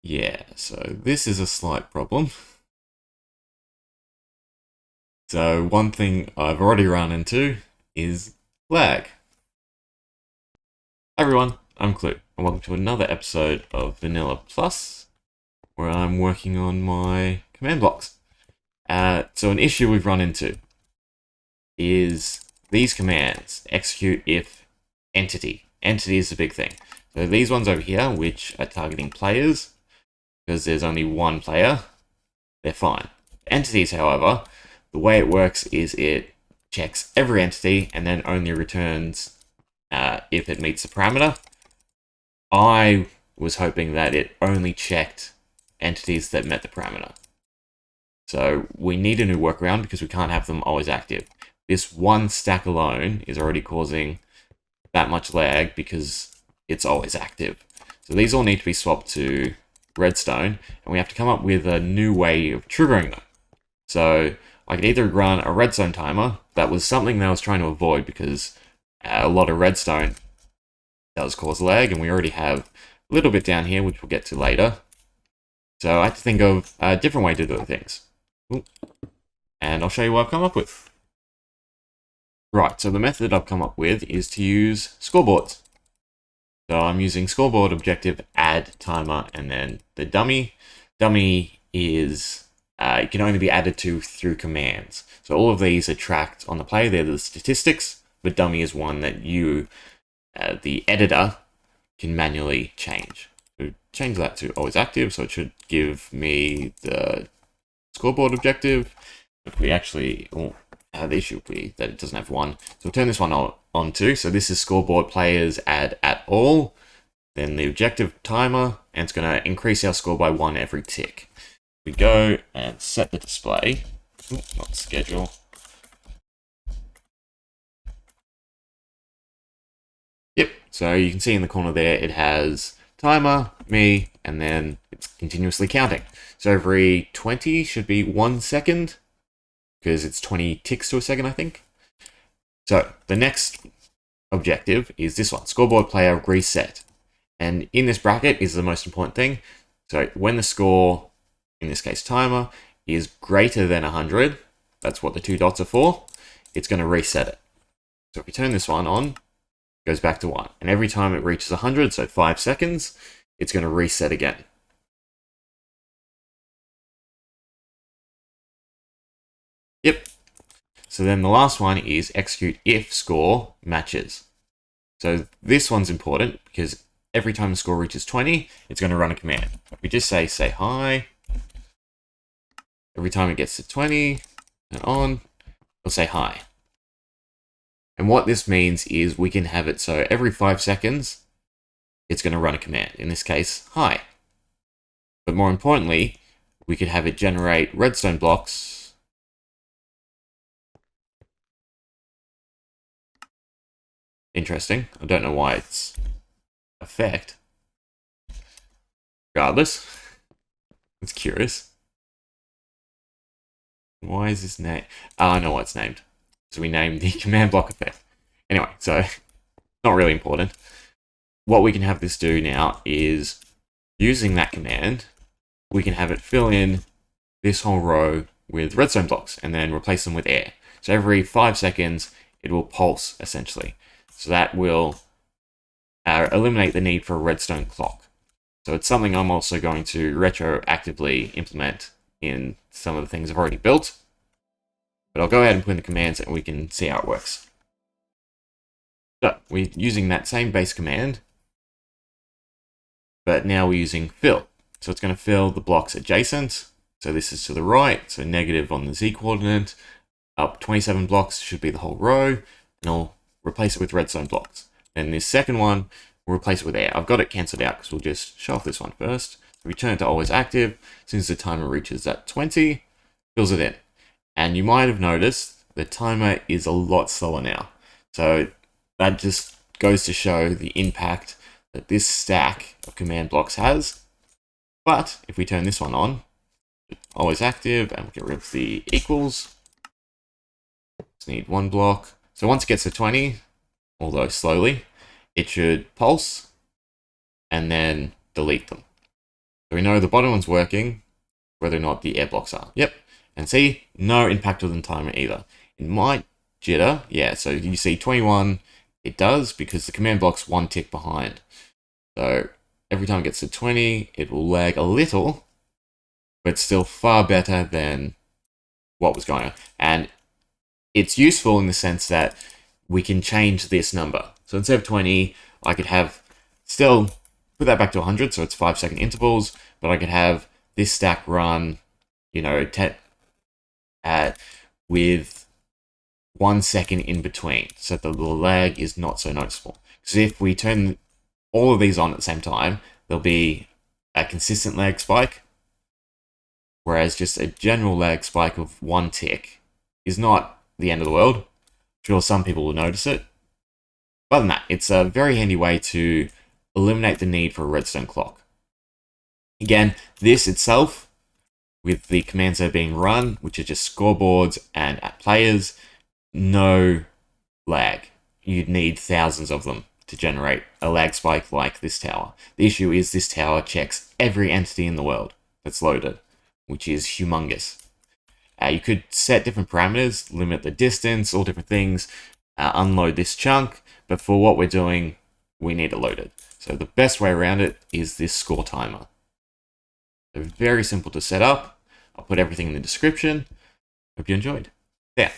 Yeah, so this is a slight problem. So one thing I've already run into is lag. Hi everyone, I'm Kloo, and welcome to another episode of Vanilla Plus, where I'm working on my command blocks. So an issue we've run into is these commands, execute if entity. Entity is the big thing. So these ones over here, which are targeting players, because there's only one player, they're fine. Entities, however, the way it works is it checks every entity and then only returns if it meets the parameter. I was hoping that it only checked entities that met the parameter. So we need a new workaround because we can't have them always active. This one stack alone is already causing that much lag because it's always active. So these all need to be swapped to Redstone, and we have to come up with a new way of triggering them. So I could either run a redstone timer. That was something that I was trying to avoid because a lot of redstone does cause lag, and we already have a little bit down here, which we'll get to later. So I had to think of a different way to do things. And I'll show you what I've come up with. Right, so the method I've come up with is to use scoreboards. So I'm using scoreboard objective add timer and then the dummy. Dummy is it can only be added to through commands. So all of these are tracked on the play. They're the statistics, but dummy is one that you, the editor, can manually change. So change that to always active, so it should give me the scoreboard objective. If we actually, the issue will be that it doesn't have one. So we'll turn this one on too. So this is scoreboard players add at all. Then the objective timer, and it's going to increase our score by 1 every tick. We go and set the display, not schedule. Yep, so you can see in the corner there, it has timer, me, and then it's continuously counting. So every 20 should be 1 second, because it's 20 ticks to a second, I think. So the next objective is this one, scoreboard player reset. And in this bracket is the most important thing. So when the score, in this case timer, is greater than 100, that's what the 2 dots are for, it's going to reset it. So if we turn this one on, it goes back to 1. And every time it reaches 100, so 5 seconds, it's going to reset again. Yep. So then the last one is execute if score matches. So this one's important because every time the score reaches 20, it's going to run a command. If we just say hi, every time it gets to 20 and on, it'll say hi. And what this means is we can have it so every 5 seconds, it's going to run a command. In this case, hi. But more importantly, we could have it generate redstone blocks. Interesting. I don't know why it's effect. Regardless, it's curious. Why is this name? Oh, I know what it's named. So we named the command block effect. Anyway, so not really important. What we can have this do now is using that command, we can have it fill in this whole row with redstone blocks and then replace them with air. So every 5 seconds, it will pulse essentially. So that will eliminate the need for a redstone clock. So it's something I'm also going to retroactively implement in some of the things I've already built. But I'll go ahead and put in the commands and we can see how it works. So we're using that same base command, but now we're using fill. So it's going to fill the blocks adjacent. So this is to the right, so negative on the Z coordinate. Up 27 blocks should be the whole row, and I'll replace it with redstone blocks. And this second one, we'll replace it with air. I've got it cancelled out because we'll just show off this one first. Return to always active. As soon as the timer reaches that 20, fills it in. And you might have noticed the timer is a lot slower now. So that just goes to show the impact that this stack of command blocks has. But if we turn this one on, always active, and we'll get rid of the equals. Just need 1 block. So once it gets to 20, although slowly, it should pulse and then delete them. So we know the bottom one's working, whether or not the air blocks are. Yep. And see, no impact on the timer either. It might jitter, yeah, so you see 21, it does, because the command block's 1 tick behind. So every time it gets to 20, it will lag a little, but still far better than what was going on. And it's useful in the sense that we can change this number. So instead of 20, I could have still put that back to 100, so it's 5-second intervals, but I could have this stack run, you know, with 1 second in between, so that the lag is not so noticeable. Because if we turn all of these on at the same time, there'll be a consistent lag spike, whereas just a general lag spike of 1 tick is not the end of the world. I'm sure some people will notice it. Other than that, it's a very handy way to eliminate the need for a redstone clock. Again, this itself, with the commands that are being run, which are just scoreboards and at players, no lag. You'd need thousands of them to generate a lag spike like this tower. The issue is this tower checks every entity in the world that's loaded, which is humongous. You could set different parameters, limit the distance, all different things, unload this chunk, but for what we're doing, we need it loaded. So the best way around it is this score timer. So very simple to set up. I'll put everything in the description. Hope you enjoyed. Yeah.